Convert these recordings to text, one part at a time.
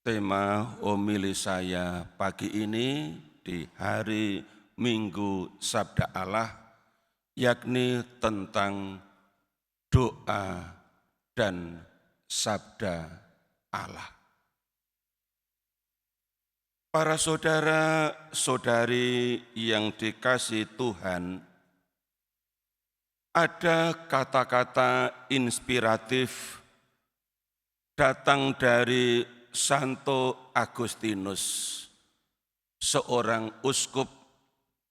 Tema homili saya pagi ini di hari Minggu Sabda Allah, yakni tentang doa dan Sabda Allah. Para saudara-saudari yang dikasihi Tuhan, ada kata-kata inspiratif datang dari Santo Agustinus, seorang uskup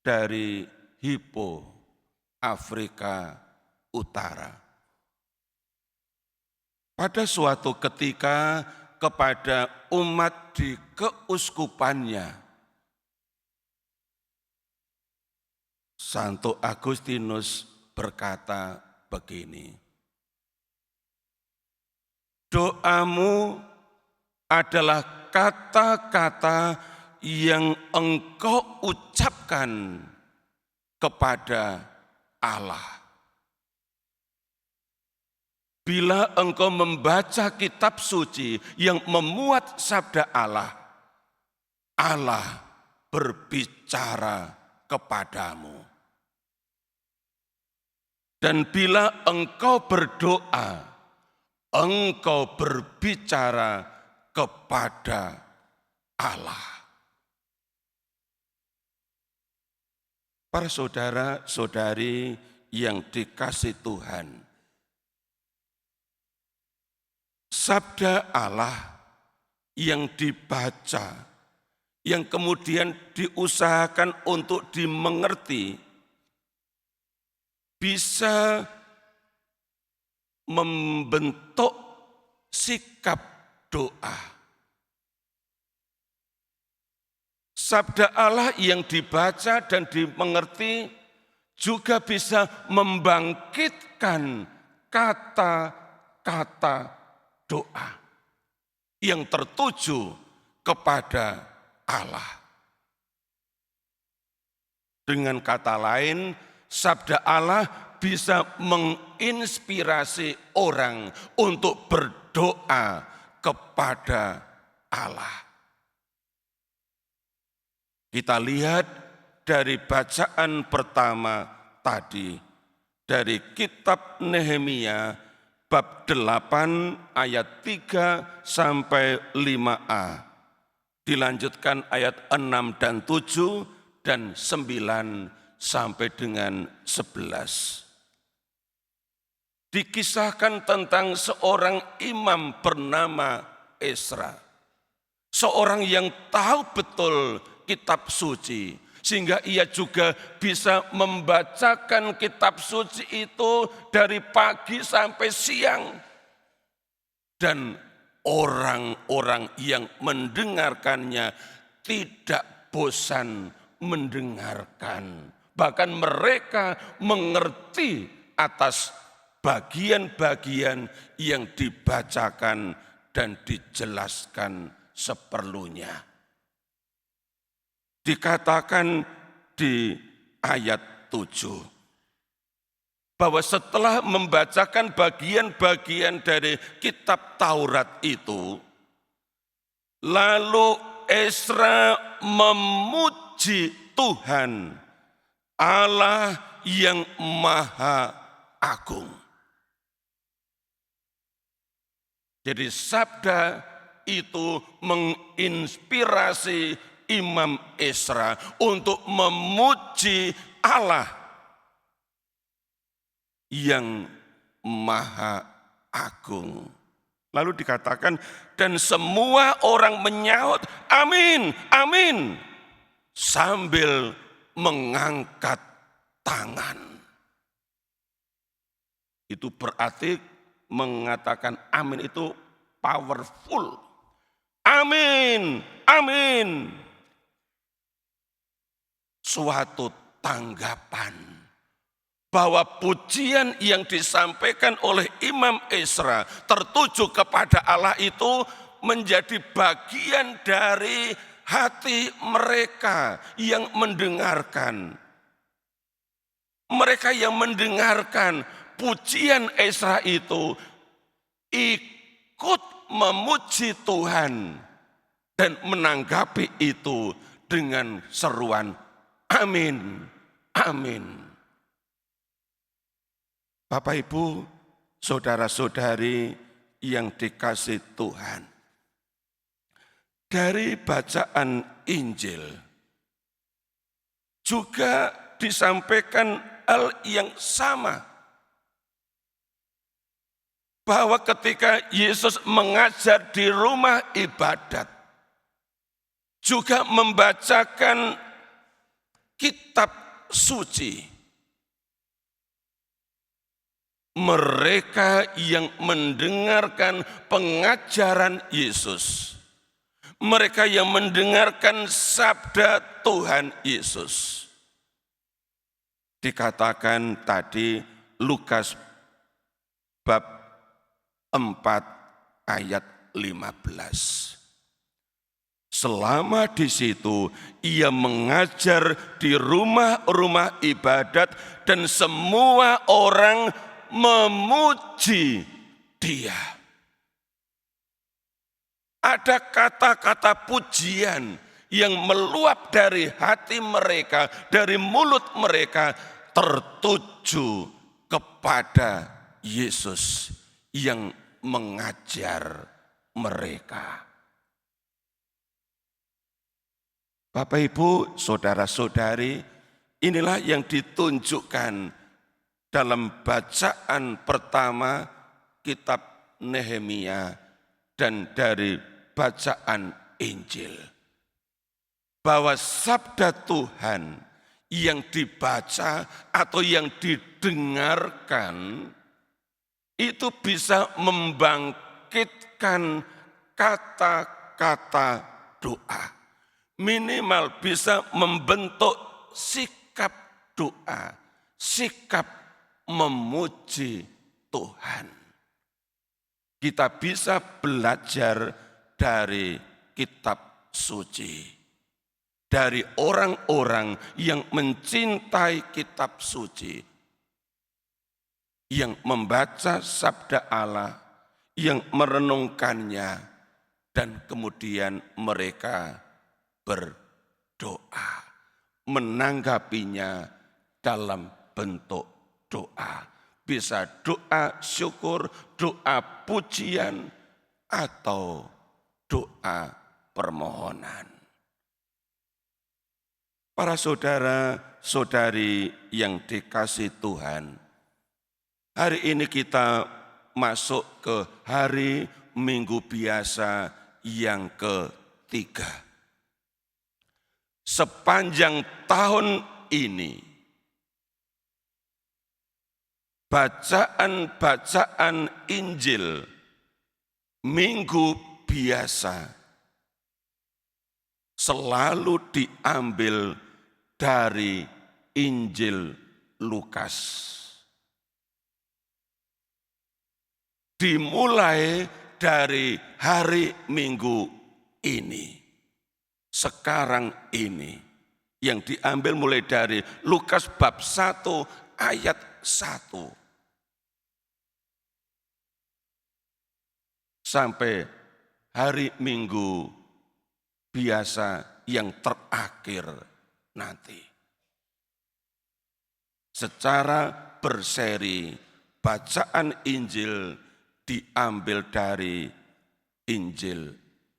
dari Hippo, Afrika Utara. Pada suatu ketika kepada umat di keuskupannya, Santo Agustinus berkata begini, doamu adalah kata-kata yang engkau ucapkan kepada Allah. Bila engkau membaca kitab suci yang memuat sabda Allah, Allah berbicara kepadamu. Dan bila engkau berdoa, engkau berbicara kepada Allah. Para saudara-saudari yang dikasihi Tuhan, sabda Allah yang dibaca, yang kemudian diusahakan untuk dimengerti, bisa membentuk sikap doa. Sabda Allah yang dibaca dan dimengerti juga bisa membangkitkan kata-kata doa yang tertuju kepada Allah. Dengan kata lain, sabda Allah bisa menginspirasi orang untuk berdoa kepada Allah. Kita lihat dari bacaan pertama tadi, dari kitab Nehemia bab 8 ayat 3 sampai 5a. Dilanjutkan ayat 6 dan 7 dan 9 sampai dengan 11. Dikisahkan tentang seorang imam bernama Ezra. Seorang yang tahu betul kitab suci, sehingga ia juga bisa membacakan kitab suci itu dari pagi sampai siang. Dan orang-orang yang mendengarkannya tidak bosan mendengarkan. Bahkan mereka mengerti atas bagian-bagian yang dibacakan dan dijelaskan seperlunya. Dikatakan di ayat 7 bahwa setelah membacakan bagian-bagian dari kitab Taurat itu, lalu Ezra memuji Tuhan Allah yang Maha Agung. Jadi sabda itu menginspirasi Imam Ezra untuk memuji Allah yang Maha Agung. Lalu dikatakan, dan semua orang menyaut, amin, amin, sambil mengangkat tangan. Itu berarti mengatakan amin itu powerful. Amin, amin. Suatu tanggapan bahwa pujian yang disampaikan oleh Imam Ezra tertuju kepada Allah itu menjadi bagian dari hati mereka yang mendengarkan. Mereka yang mendengarkan pujian Ezra itu ikut memuji Tuhan dan menanggapi itu dengan seruan amin, amin. Bapak Ibu, saudara-saudari yang dikasihi Tuhan, dari bacaan Injil juga disampaikan hal yang sama, bahwa ketika Yesus mengajar di rumah ibadat, juga membacakan kitab suci, mereka yang mendengarkan pengajaran Yesus, mereka yang mendengarkan sabda Tuhan Yesus, dikatakan tadi Lukas bab 4 ayat 15. Selama di situ ia mengajar di rumah-rumah ibadat dan semua orang memuji dia. Ada kata-kata pujian yang meluap dari hati mereka, dari mulut mereka, tertuju kepada Yesus yang mengajar mereka. Bapak Ibu, saudara-saudari, inilah yang ditunjukkan dalam bacaan pertama kitab Nehemia dan dari bacaan Injil. Bahwa sabda Tuhan yang dibaca atau yang didengarkan itu bisa membangkitkan kata-kata doa. Minimal bisa membentuk sikap doa, sikap memuji Tuhan. Kita bisa belajar dari kitab suci, dari orang-orang yang mencintai kitab suci, yang membaca sabda Allah, yang merenungkannya, dan kemudian mereka berdoa, menanggapinya dalam bentuk doa. Bisa doa syukur, doa pujian, atau doa permohonan. Para saudara-saudari yang dikasihi Tuhan, hari ini kita masuk ke hari Minggu biasa yang ketiga. Sepanjang tahun ini, bacaan-bacaan Injil Minggu biasa selalu diambil dari Injil Lukas. Dimulai dari hari Minggu ini. Sekarang ini yang diambil mulai dari Lukas bab 1 ayat 1 sampai hari Minggu biasa yang terakhir nanti. Secara berseri bacaan Injil diambil dari Injil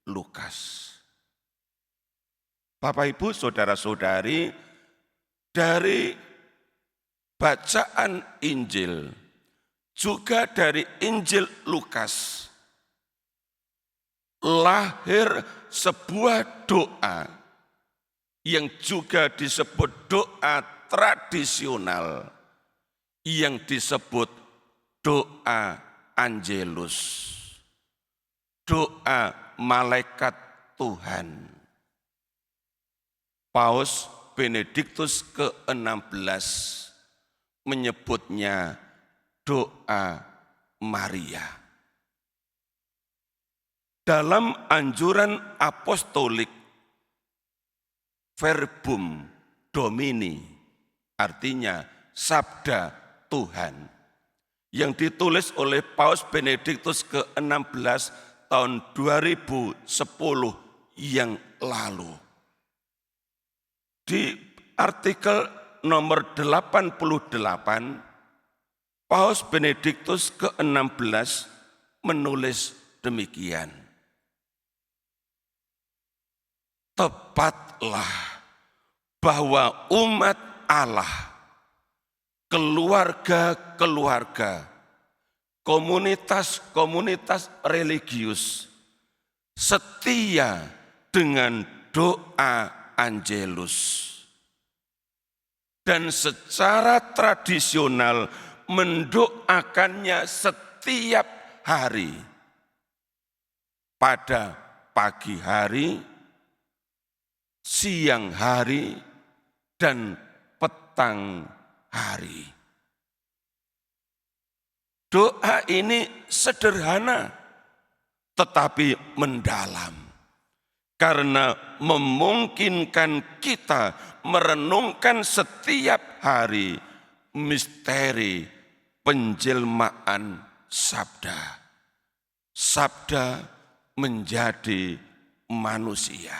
Lukas. Bapak Ibu, saudara-saudari, dari bacaan Injil, juga dari Injil Lukas, lahir sebuah doa yang juga disebut doa tradisional, yang disebut doa Angelus, doa malaikat Tuhan. Paus Benediktus ke-16 menyebutnya doa Maria. Dalam anjuran apostolik Verbum Domini, artinya sabda Tuhan, yang ditulis oleh Paus Benediktus ke-16 tahun 2010 yang lalu. Di artikel nomor 88, Paus Benediktus ke-16 menulis demikian. Tepatlah bahwa umat Allah, keluarga-keluarga, komunitas-komunitas religius setia dengan doa Angelus. Dan secara tradisional mendoakannya setiap hari. Pada pagi hari, siang hari, dan petang hari. Doa ini sederhana, tetapi mendalam. Karena memungkinkan kita merenungkan setiap hari misteri penjelmaan sabda. Sabda menjadi manusia.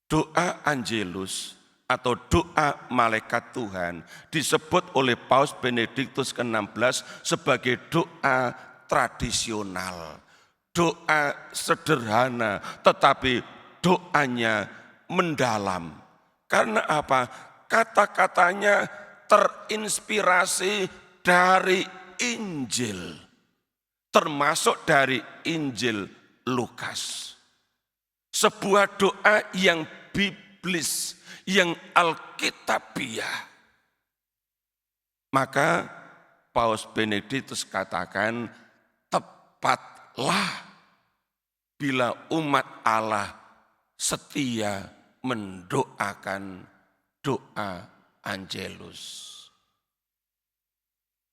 Doa Angelus atau doa malaikat Tuhan disebut oleh Paus Benediktus ke-16 sebagai doa tradisional. Doa sederhana tetapi doanya mendalam. Karena apa? Kata-katanya terinspirasi dari Injil. Termasuk dari Injil Lukas. Sebuah doa yang biblis, yang alkitabiah. Maka Paus Benediktus katakan, tepatlah bila umat Allah setia mendoakan doa Angelus.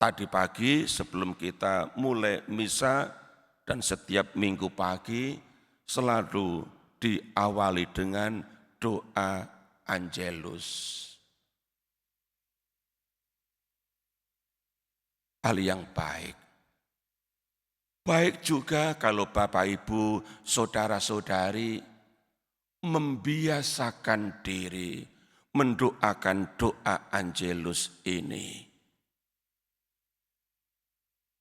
Tadi pagi sebelum kita mulai misa dan setiap minggu pagi selalu diawali dengan doa Angelus. Hal yang baik. Baik juga kalau Bapak Ibu, saudara-saudari membiasakan diri mendoakan doa Angelus ini.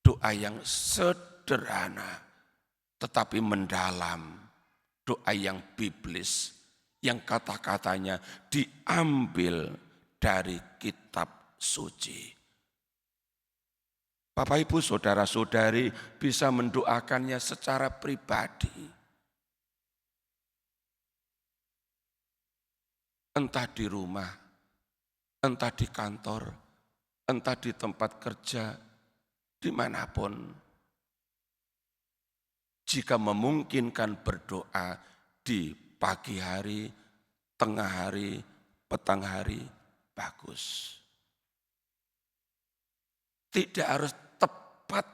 Doa yang sederhana tetapi mendalam. Doa yang biblis, yang kata-katanya diambil dari kitab suci. Bapak Ibu saudara-saudari bisa mendoakannya secara pribadi. Entah di rumah, entah di kantor, entah di tempat kerja, dimanapun. Jika memungkinkan berdoa di pagi hari, tengah hari, petang hari, bagus. Tidak harus tepat.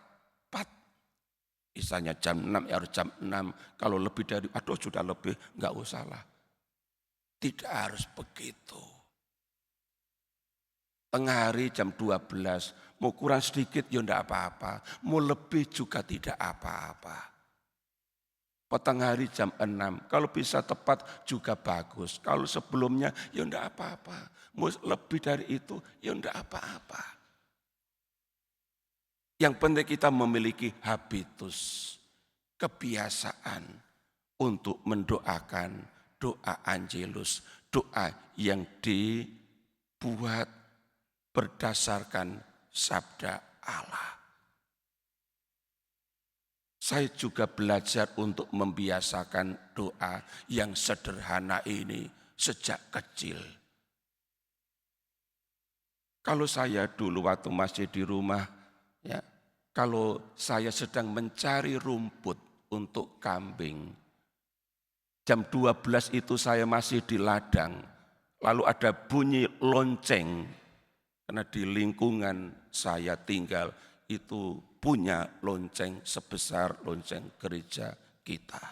Misalnya jam 6 ya harus jam 6. Kalau lebih dari, sudah lebih, enggak usah lah. Tidak harus begitu. Tengah hari jam 12, mau kurang sedikit ya enggak apa-apa. Mau lebih juga tidak apa-apa. Petang hari jam 6, kalau bisa tepat juga bagus. Kalau sebelumnya ya enggak apa-apa. Mau lebih dari itu ya enggak apa-apa. Yang penting kita memiliki habitus, kebiasaan untuk mendoakan doa Angelus, doa yang dibuat berdasarkan sabda Allah. Saya juga belajar untuk membiasakan doa yang sederhana ini sejak kecil. Kalau saya dulu waktu masih di rumah, ya, kalau saya sedang mencari rumput untuk kambing, jam 12 itu saya masih di ladang, lalu ada bunyi lonceng, karena di lingkungan saya tinggal itu punya lonceng sebesar lonceng gereja kita.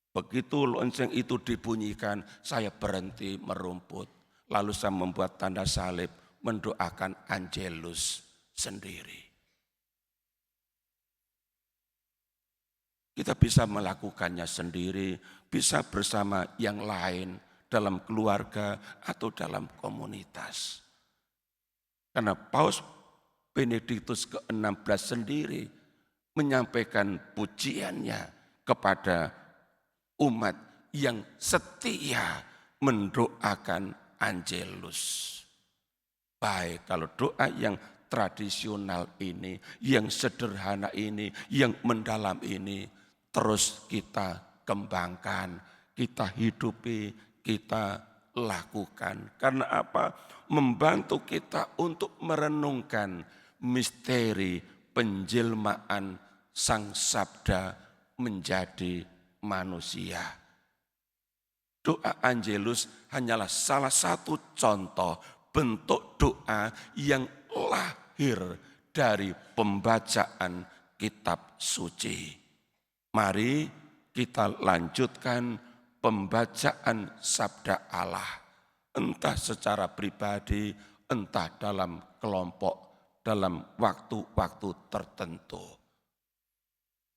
Begitu lonceng itu dibunyikan, saya berhenti merumput. Lalu saya membuat tanda salib, mendoakan Angelus sendiri. Kita bisa melakukannya sendiri, bisa bersama yang lain dalam keluarga atau dalam komunitas. Karena Paus Benediktus ke-16 sendiri menyampaikan pujiannya kepada umat yang setia mendoakan Angelus. Baik, kalau doa yang tradisional ini, yang sederhana ini, yang mendalam ini, terus kita kembangkan, kita hidupi, kita lakukan. Karena apa? Membantu kita untuk merenungkan misteri penjelmaan Sang Sabda menjadi manusia. Doa Angelus hanyalah salah satu contoh bentuk doa yang lahir dari pembacaan kitab suci. Mari kita lanjutkan pembacaan sabda Allah, entah secara pribadi, entah dalam kelompok, dalam waktu-waktu tertentu.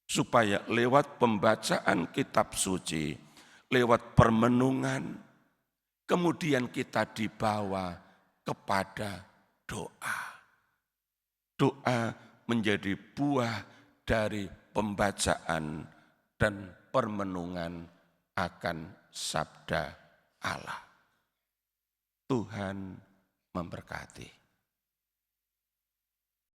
Supaya lewat pembacaan kitab suci, lewat permenungan, kemudian kita dibawa kepada doa. Doa menjadi buah dari pembacaan dan permenungan akan sabda Allah. Tuhan memberkati.